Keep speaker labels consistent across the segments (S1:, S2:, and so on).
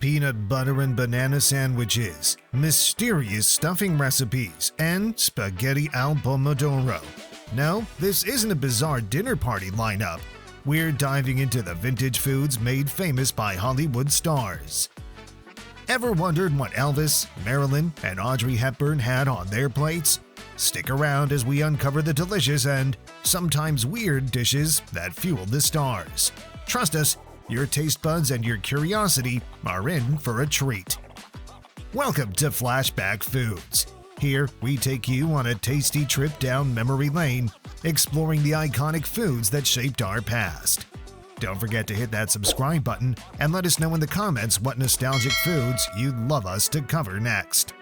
S1: peanut butter and banana sandwiches, mysterious stuffing recipes, and spaghetti al pomodoro. No, this isn't a bizarre dinner party lineup. We're diving into the vintage foods made famous by Hollywood stars. Ever wondered what Elvis, Marilyn, and Audrey Hepburn had on their plates? Stick around as we uncover the delicious and sometimes weird dishes that fueled the stars. Trust us, your taste buds and your curiosity are in for a treat. Welcome to Flashback Foods. Here, we take you on a tasty trip down memory lane, exploring the iconic foods that shaped our past. Don't forget to hit that subscribe button and let us know in the comments what nostalgic foods you'd love us to cover next.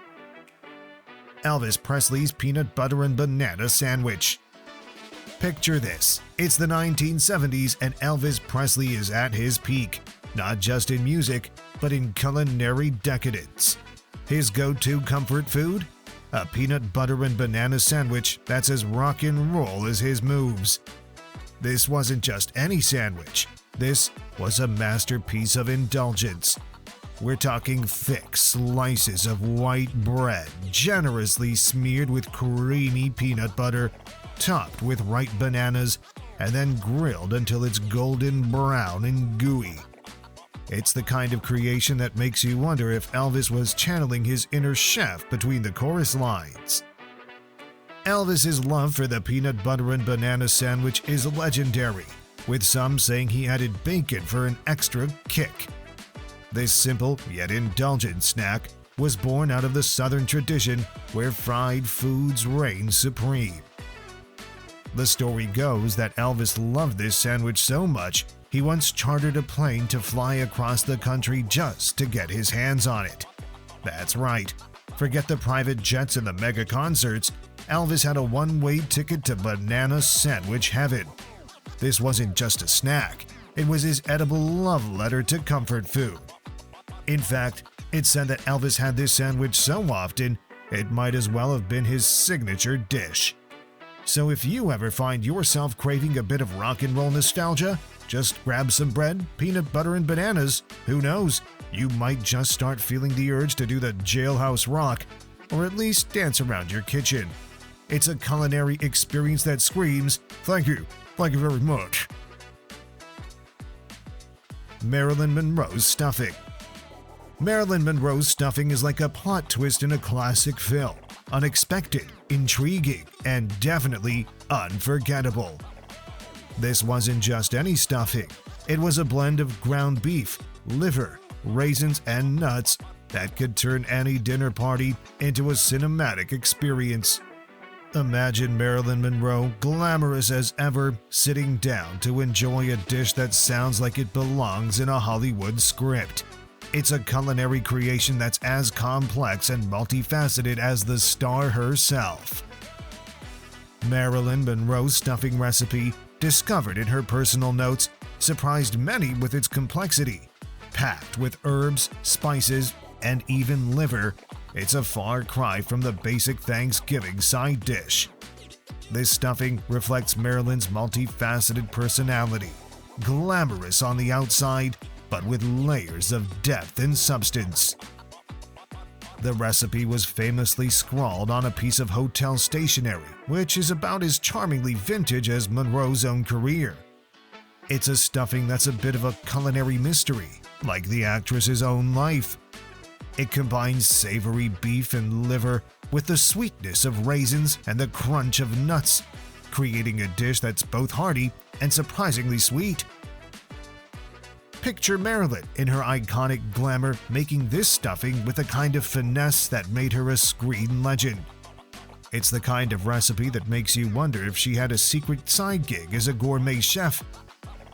S1: Elvis Presley's peanut butter and banana sandwich. Picture this. It's the 1970s and Elvis Presley is at his peak, not just in music, but in culinary decadence. His go-to comfort food? A peanut butter and banana sandwich that's as rock and roll as his moves. This wasn't just any sandwich. This was a masterpiece of indulgence. We're talking thick slices of white bread, generously smeared with creamy peanut butter, topped with ripe bananas, and then grilled until it's golden brown and gooey. It's the kind of creation that makes you wonder if Elvis was channeling his inner chef between the chorus lines. Elvis's love for the peanut butter and banana sandwich is legendary, with some saying he added bacon for an extra kick. This simple yet indulgent snack was born out of the Southern tradition where fried foods reign supreme. The story goes that Elvis loved this sandwich so much he once chartered a plane to fly across the country just to get his hands on it. That's right, forget the private jets and the mega concerts, Elvis had a one-way ticket to banana sandwich heaven. This wasn't just a snack, it was his edible love letter to comfort food. In fact, it's said that Elvis had this sandwich so often, it might as well have been his signature dish. So if you ever find yourself craving a bit of rock and roll nostalgia, just grab some bread, peanut butter, and bananas. Who knows, you might just start feeling the urge to do the jailhouse rock, or at least dance around your kitchen. It's a culinary experience that screams, thank you very much. Marilyn Monroe's stuffing. Marilyn Monroe's stuffing is like a plot twist in a classic film. Unexpected, intriguing, and definitely unforgettable. This wasn't just any stuffing. It was a blend of ground beef, liver, raisins, and nuts that could turn any dinner party into a cinematic experience. Imagine Marilyn Monroe, glamorous as ever, sitting down to enjoy a dish that sounds like it belongs in a Hollywood script. It's a culinary creation that's as complex and multifaceted as the star herself. Marilyn Monroe's stuffing recipe, discovered in her personal notes, surprised many with its complexity. Packed with herbs, spices, and even liver, it's a far cry from the basic Thanksgiving side dish. This stuffing reflects Marilyn's multifaceted personality, glamorous on the outside, but with layers of depth and substance. The recipe was famously scrawled on a piece of hotel stationery, which is about as charmingly vintage as Monroe's own career. It's a stuffing that's a bit of a culinary mystery, like the actress's own life. It combines savory beef and liver with the sweetness of raisins and the crunch of nuts, creating a dish that's both hearty and surprisingly sweet. Picture Marilyn in her iconic glamour making this stuffing with a kind of finesse that made her a screen legend. It's the kind of recipe that makes you wonder if she had a secret side gig as a gourmet chef.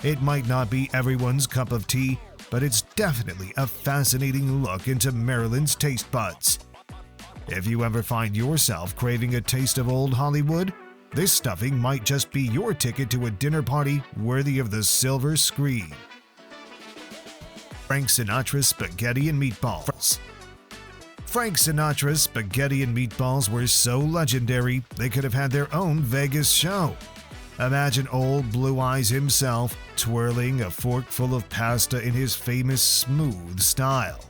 S1: It might not be everyone's cup of tea, but it's definitely a fascinating look into Marilyn's taste buds. If you ever find yourself craving a taste of old Hollywood, this stuffing might just be your ticket to a dinner party worthy of the silver screen. Frank Sinatra's spaghetti and meatballs. Frank Sinatra's spaghetti and meatballs were so legendary they could have had their own Vegas show. Imagine old Blue Eyes himself twirling a fork full of pasta in his famous smooth style,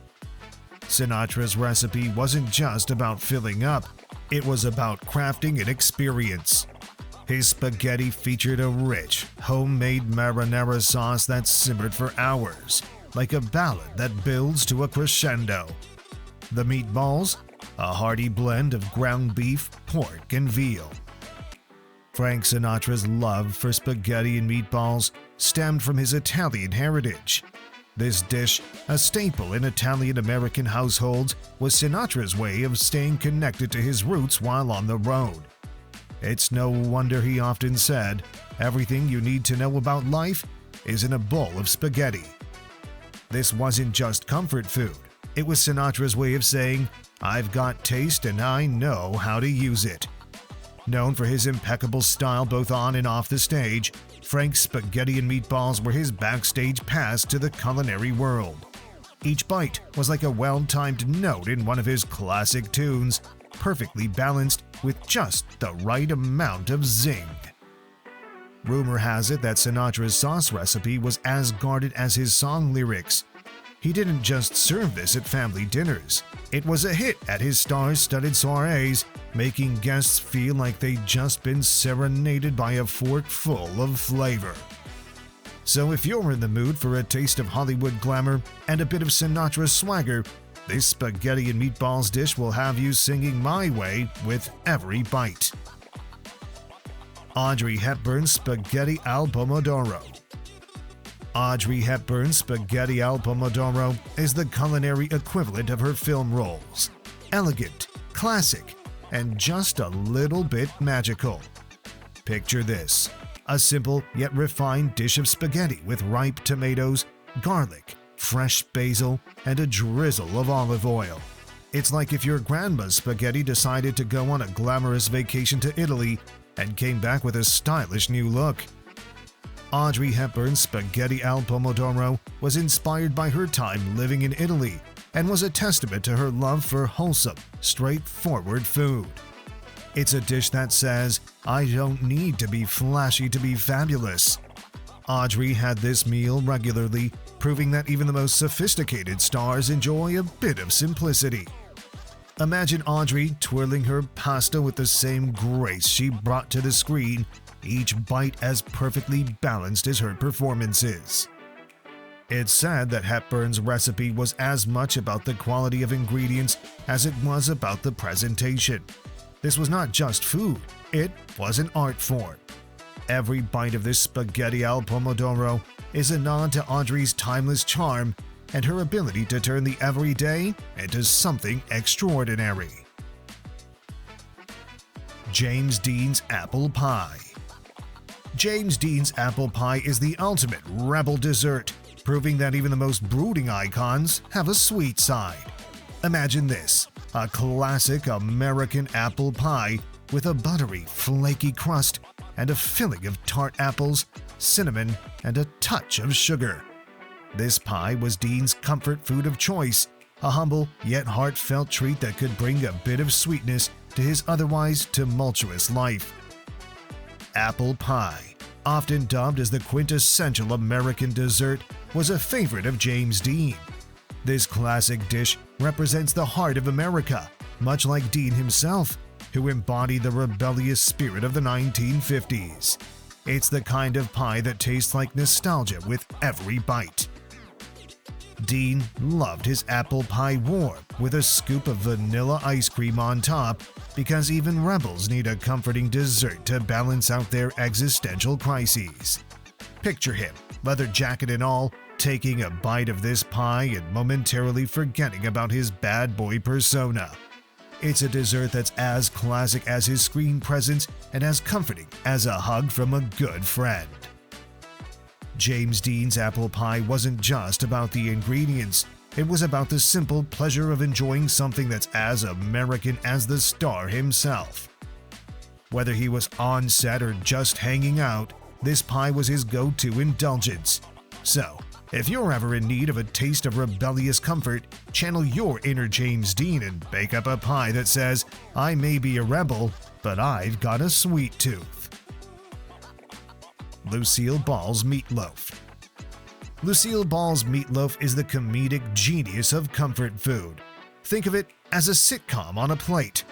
S1: Sinatra's recipe wasn't just about filling up, it was about crafting an experience. His spaghetti featured a rich, homemade marinara sauce that simmered for hours, like a ballad that builds to a crescendo. The meatballs? A hearty blend of ground beef, pork, and veal. Frank Sinatra's love for spaghetti and meatballs stemmed from his Italian heritage. This dish, a staple in Italian-American households, was Sinatra's way of staying connected to his roots while on the road. It's no wonder he often said, "Everything you need to know about life is in a bowl of spaghetti." This wasn't just comfort food. It was Sinatra's way of saying, "I've got taste and I know how to use it." Known for his impeccable style both on and off the stage, Frank's spaghetti and meatballs were his backstage pass to the culinary world. Each bite was like a well-timed note in one of his classic tunes, perfectly balanced with just the right amount of zing. Rumor has it that Sinatra's sauce recipe was as guarded as his song lyrics. He didn't just serve this at family dinners. It was a hit at his star-studded soirees, making guests feel like they'd just been serenaded by a fork full of flavor. So if you're in the mood for a taste of Hollywood glamour and a bit of Sinatra swagger, this spaghetti and meatballs dish will have you singing My Way with every bite. Audrey Hepburn's Spaghetti al Pomodoro. Audrey Hepburn's Spaghetti al Pomodoro is the culinary equivalent of her film roles. Elegant, classic, and just a little bit magical. Picture this: a simple yet refined dish of spaghetti with ripe tomatoes, garlic, fresh basil, and a drizzle of olive oil. It's like if your grandma's spaghetti decided to go on a glamorous vacation to Italy and came back with a stylish new look. Audrey Hepburn's Spaghetti al Pomodoro was inspired by her time living in Italy and was a testament to her love for wholesome, straightforward food. It's a dish that says, "I don't need to be flashy to be fabulous." Audrey had this meal regularly, proving that even the most sophisticated stars enjoy a bit of simplicity. Imagine Audrey twirling her pasta with the same grace she brought to the screen, each bite as perfectly balanced as her performances. It's said that Hepburn's recipe was as much about the quality of ingredients as it was about the presentation. This was not just food, it was an art form. Every bite of this Spaghetti al Pomodoro is a nod to Audrey's timeless charm and her ability to turn the everyday into something extraordinary. James Dean's Apple Pie. James Dean's apple pie is the ultimate rebel dessert, proving that even the most brooding icons have a sweet side. Imagine this: a classic American apple pie with a buttery, flaky crust and a filling of tart apples, cinnamon, and a touch of sugar. This pie was Dean's comfort food of choice, a humble yet heartfelt treat that could bring a bit of sweetness to his otherwise tumultuous life. Apple pie, often dubbed as the quintessential American dessert, was a favorite of James Dean. This classic dish represents the heart of America, much like Dean himself, who embodied the rebellious spirit of the 1950s. It's the kind of pie that tastes like nostalgia with every bite. Dean loved his apple pie warm with a scoop of vanilla ice cream on top, because even rebels need a comforting dessert to balance out their existential crises. Picture him, leather jacket and all, taking a bite of this pie and momentarily forgetting about his bad boy persona. It's a dessert that's as classic as his screen presence and as comforting as a hug from a good friend. James Dean's apple pie wasn't just about the ingredients. It was about the simple pleasure of enjoying something that's as American as the star himself. Whether he was on set or just hanging out, this pie was his go-to indulgence. So, if you're ever in need of a taste of rebellious comfort, channel your inner James Dean and bake up a pie that says, "I may be a rebel, but I've got a sweet tooth." Lucille Ball's Meatloaf. Lucille Ball's meatloaf is the comedic genius of comfort food. Think of it as a sitcom on a plate.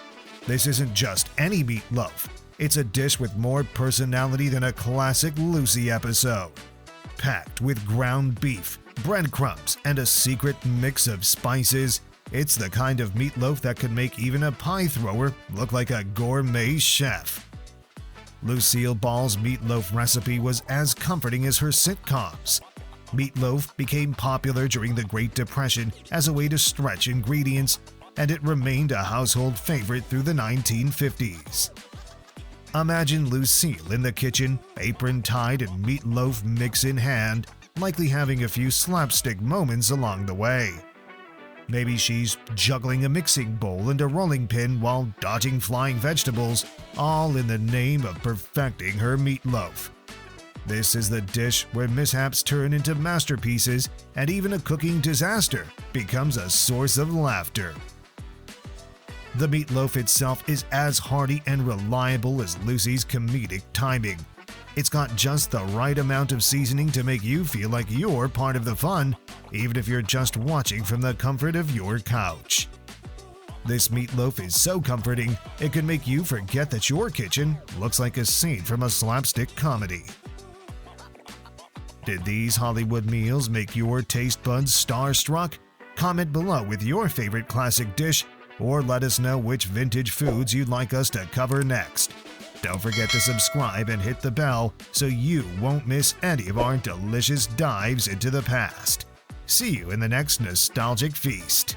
S1: This isn't just any meatloaf. It's a dish with more personality than a classic Lucy episode. Packed with ground beef, breadcrumbs, and a secret mix of spices, it's the kind of meatloaf that could make even a pie thrower look like a gourmet chef. Lucille Ball's meatloaf recipe was as comforting as her sitcoms. Meatloaf became popular during the Great Depression as a way to stretch ingredients, and it remained a household favorite through the 1950s. Imagine Lucille in the kitchen, apron tied and meatloaf mix in hand, likely having a few slapstick moments along the way. Maybe she's juggling a mixing bowl and a rolling pin while dodging flying vegetables, all in the name of perfecting her meatloaf. This is the dish where mishaps turn into masterpieces, and even a cooking disaster becomes a source of laughter. The meatloaf itself is as hearty and reliable as Lucy's comedic timing. It's got just the right amount of seasoning to make you feel like you're part of the fun, even if you're just watching from the comfort of your couch. This meatloaf is so comforting, it can make you forget that your kitchen looks like a scene from a slapstick comedy. Did these Hollywood meals make your taste buds starstruck? Comment below with your favorite classic dish, or let us know which vintage foods you'd like us to cover next. Don't forget to subscribe and hit the bell so you won't miss any of our delicious dives into the past. See you in the next nostalgic feast.